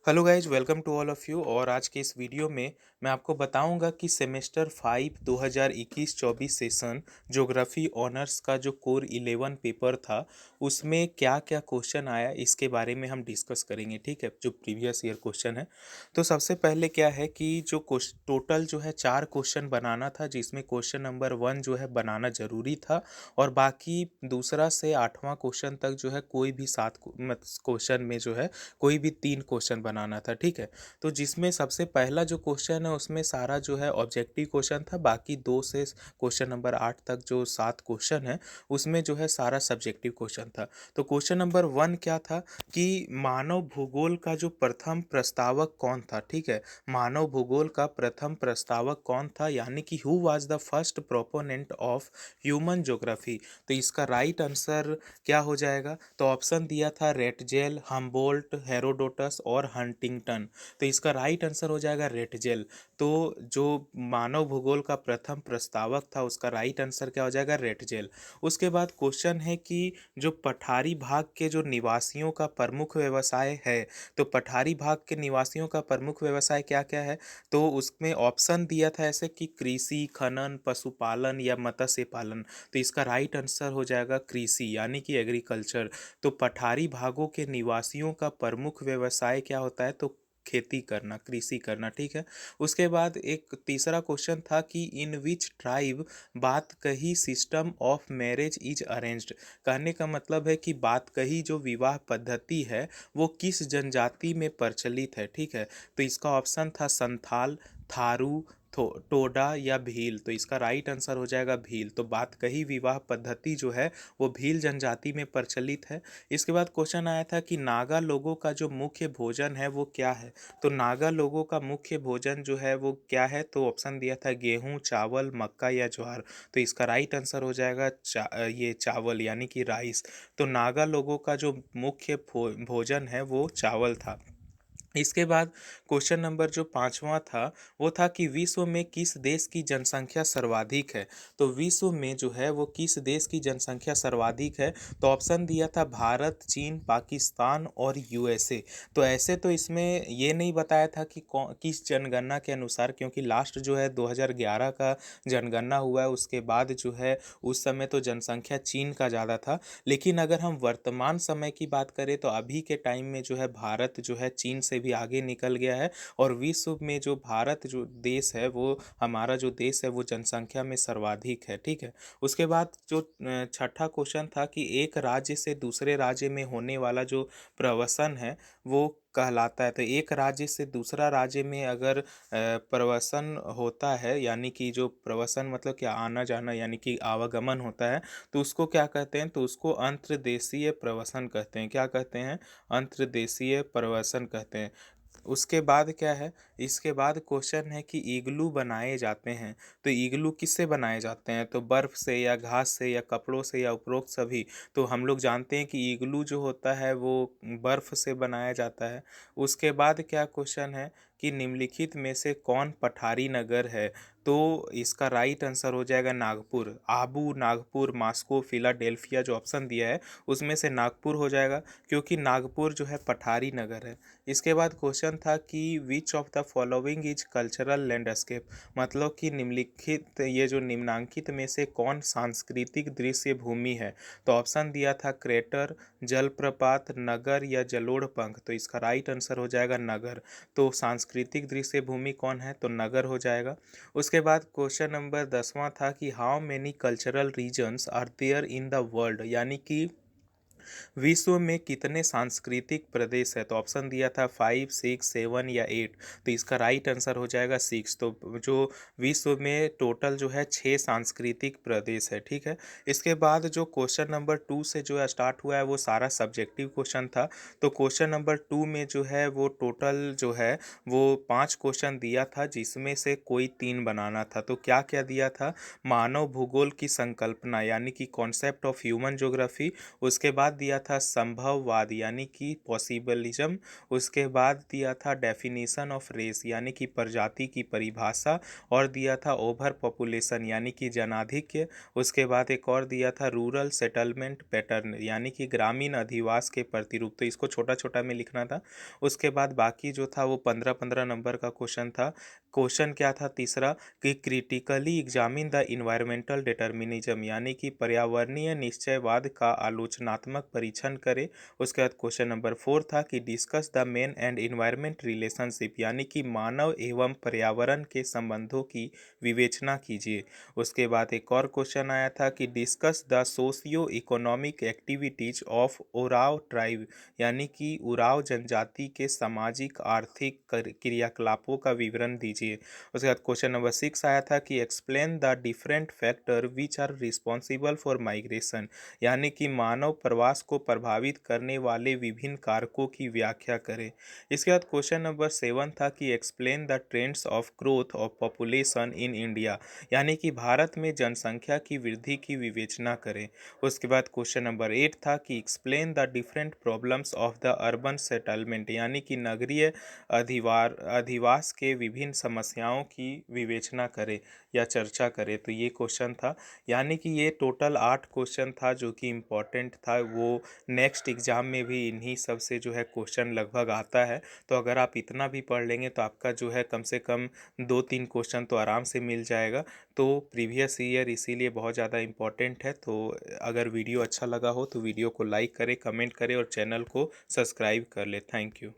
Hello guys, welcome to all of you. और आज के इस वीडियो में मैं आपको बताऊंगा कि सेमेस्टर 5 2021-24 सेशन ज्योग्राफी ऑनर्स का जो कोर 11 पेपर था उसमें क्या क्या क्वेश्चन आया इसके बारे में हम डिस्कस करेंगे। ठीक है, जो प्रीवियस ईयर क्वेश्चन है। तो सबसे पहले क्या है कि जो टोटल जो है 4 क्वेश्चन बनाना था, जिसमें क्वेश्चन नंबर 1 जो है बनाना ज़रूरी था और बाकी दूसरा से 8वां क्वेश्चन तक जो है कोई भी 7 क्वेश्चन में जो है कोई भी 3 क्वेश्चन बनाना था। ठीक है, तो जिसमें सबसे पहला जो क्वेश्चन है उसमें सारा जो है ऑब्जेक्टिव क्वेश्चन था, बाकी 2 से क्वेश्चन नंबर 8 तक जो 7 क्वेश्चन है उसमें जो है सारा सब्जेक्टिव क्वेश्चन था। तो क्वेश्चन नंबर 1 क्या था कि मानव भूगोल का जो प्रथम प्रस्तावक कौन था। ठीक है, मानव भूगोल का प्रथम प्रस्तावक कौन था, यानी कि who was the first proponent of human geography. तो इसका राइट आंसर क्या हो जाएगा? तो ऑप्शन दिया था रेटजेल, हम्बोल्ट, हेरोडोटस और हंटिंगटन। तो इसका राइट आंसर हो जाएगा रेटजेल। तो जो मानव भूगोल का प्रथम प्रस्तावक था उसका राइट आंसर क्या हो जाएगा? रेटजेल। उसके बाद क्वेश्चन है कि जो पठारी भाग के जो निवासियों का प्रमुख व्यवसाय है, तो पठारी भाग के निवासियों का प्रमुख व्यवसाय क्या क्या है? तो उसमें ऑप्शन दिया था ऐसे कि कृषि, खनन, पशुपालन या मत्स्य पालन। तो इसका राइट आंसर हो जाएगा कृषि, यानी कि एग्रीकल्चर। तो पठारी भागों के निवासियों का प्रमुख व्यवसाय क्या होता है? तो खेती करना, कृषि करना। ठीक है, उसके बाद एक तीसरा क्वेश्चन था कि इन विच ट्राइब बात कही system of marriage is arranged. कहने का मतलब है कि बात कही जो विवाह पद्धति है वो किस जनजाति में प्रचलित है। ठीक है, तो इसका ऑप्शन था संथाल, थारू, टोडा या भील। तो इसका राइट आंसर हो जाएगा भील। तो बात कही विवाह पद्धति जो है वो भील जनजाति में प्रचलित है। इसके बाद क्वेश्चन आया था कि नागा लोगों का जो मुख्य भोजन है वो क्या है। तो नागा लोगों का मुख्य भोजन जो है वो क्या है? तो ऑप्शन दिया था गेहूं, चावल, मक्का या ज्वार। तो इसका राइट आंसर हो जाएगा ये चावल, यानी कि राइस। तो नागा लोगों का जो मुख्य भोजन है वो चावल था। इसके बाद क्वेश्चन नंबर जो 5वां था वो था कि विश्व में किस देश की जनसंख्या सर्वाधिक है। तो विश्व में जो है वो किस देश की जनसंख्या सर्वाधिक है? तो ऑप्शन दिया था भारत, चीन, पाकिस्तान और यूएसए। तो ऐसे तो इसमें ये नहीं बताया था कि किस जनगणना के अनुसार, क्योंकि लास्ट जो है 2011 का जनगणना हुआ है, उसके बाद जो है उस समय तो जनसंख्या चीन का ज़्यादा था। लेकिन अगर हम वर्तमान समय की बात करें तो अभी के टाइम में जो है भारत जो है चीन से भी आगे निकल गया है और विश्व में जो भारत जो देश है वो हमारा जो देश है वो जनसंख्या में सर्वाधिक है। ठीक है, उसके बाद जो छठा क्वेश्चन था कि एक राज्य से दूसरे राज्य में होने वाला जो प्रवासन है वो कहलाता है। तो एक राज्य से दूसरा राज्य में अगर प्रवासन होता है, यानी कि जो प्रवासन मतलब क्या, आना जाना यानी कि आवागमन होता है, तो उसको क्या कहते हैं? तो उसको अंतर्देशीय प्रवसन कहते हैं। क्या कहते हैं? अंतर्देशीय प्रवसन कहते हैं। उसके बाद क्या है? इसके बाद क्वेश्चन है कि इग्लू बनाए जाते हैं। तो इग्लू किससे बनाए जाते हैं? तो बर्फ से या घास से या कपड़ों से या उपरोक्त सभी। तो हम लोग जानते हैं कि इग्लू जो होता है वो बर्फ से बनाया जाता है। उसके बाद क्या क्वेश्चन है कि निम्नलिखित में से कौन पठारी नगर है? तो इसका राइट आंसर हो जाएगा नागपुर। आबू, नागपुर, मॉस्को, फिलाडेल्फिया जो ऑप्शन दिया है उसमें से नागपुर हो जाएगा, क्योंकि नागपुर जो है पठारी नगर है। इसके बाद क्वेश्चन था कि which of the following is cultural landscape. मतलब कि निम्नलिखित ये जो निम्नांकित में से कौन सांस्कृतिक दृश्य भूमि है। तो ऑप्शन दिया था क्रेटर, जलप्रपात, नगर या जलोढ़ पंख। तो इसका राइट आंसर हो जाएगा नगर। तो सांस्कृतिक दृश्य भूमि कौन है? तो नगर हो जाएगा। उसके बाद क्वेश्चन नंबर 10वां था कि how many cultural regions are there in the world, यानी कि विश्व में कितने सांस्कृतिक प्रदेश है। तो ऑप्शन दिया था 5, 6, 7 या 8। तो इसका राइट आंसर हो जाएगा 6। तो जो विश्व में टोटल जो है 6 सांस्कृतिक प्रदेश है। ठीक है, इसके बाद जो क्वेश्चन नंबर 2 से जो स्टार्ट हुआ है वो सारा सब्जेक्टिव क्वेश्चन था। तो क्वेश्चन नंबर 2 में जो है वो टोटल जो है वो 5 क्वेश्चन दिया था, जिसमें से कोई 3 बनाना था। तो क्या क्या दिया था? मानव भूगोल की संकल्पना, यानी कि कॉन्सेप्ट ऑफ ह्यूमन ज्योग्राफी। उसके बाद बाद दिया था संभववाद यानी कि पॉसिबलिज्म। उसके बाद दिया था डेफिनेशन ऑफ रेस यानी कि प्रजाति की परिभाषा, और दिया था ओवर पॉपुलेशन यानी कि जनाधिक्य। उसके बाद एक और दिया था रूरल सेटलमेंट पैटर्न यानी कि ग्रामीण अधिवास के प्रतिरूप, तो इसको छोटा छोटा में लिखना था। उसके बाद बाकी जो था वो 15-15 नंबर का क्वेश्चन था। क्वेश्चन क्या था तीसरा, कि critically examine the environmental determinism यानी कि पर्यावरणीय निश्चयवाद का आलोचनात्मक परीक्षण करे। उसके बाद क्वेश्चन नंबर 4 था कि discuss the man and environment relationship यानी कि मानव एवं पर्यावरण के संबंधों की विवेचना कीजिए। उसके बाद एक और क्वेश्चन आया था कि discuss the socio economic activities of Oraon tribe यानी कि उराव जनजाति के सामाजिक आर्थिक क्रियाकलापों का विवरण दीजिए। उसके बाद क्वेश्चन नंबर 6 आया था कि explain the different factor which are responsible for migration यानी कि मानव प्रवास को प्रभावित करने वाले विभिन्न कारकों की व्याख्या करें। इसके बाद क्वेश्चन नंबर 7 था कि explain the trends of growth of population in India यानी कि भारत में जनसंख्या की वृद्धि की विवेचना करें। उसके बाद क्वेश्चन नंबर 8 था कि explain the different problems of the urban settlement यानी कि नगरीय अधिवास के विभिन्न समस्याओं की विवेचना करें या चर्चा करें। तो ये क्वेश्चन था, यानी कि ये टोटल 8 क्वेश्चन था जो कि इम्पोर्टेंट था। वो नेक्स्ट एग्ज़ाम में भी इन्हीं सब से जो है क्वेश्चन लगभग आता है। तो अगर आप इतना भी पढ़ लेंगे तो आपका जो है कम से कम 2-3 क्वेश्चन तो आराम से मिल जाएगा। तो प्रीवियस ईयर इसीलिए बहुत ज़्यादा इम्पोर्टेंट है। तो अगर वीडियो अच्छा लगा हो तो वीडियो को लाइक करें, कमेंट करें और चैनल को सब्सक्राइब कर ले। Thank you.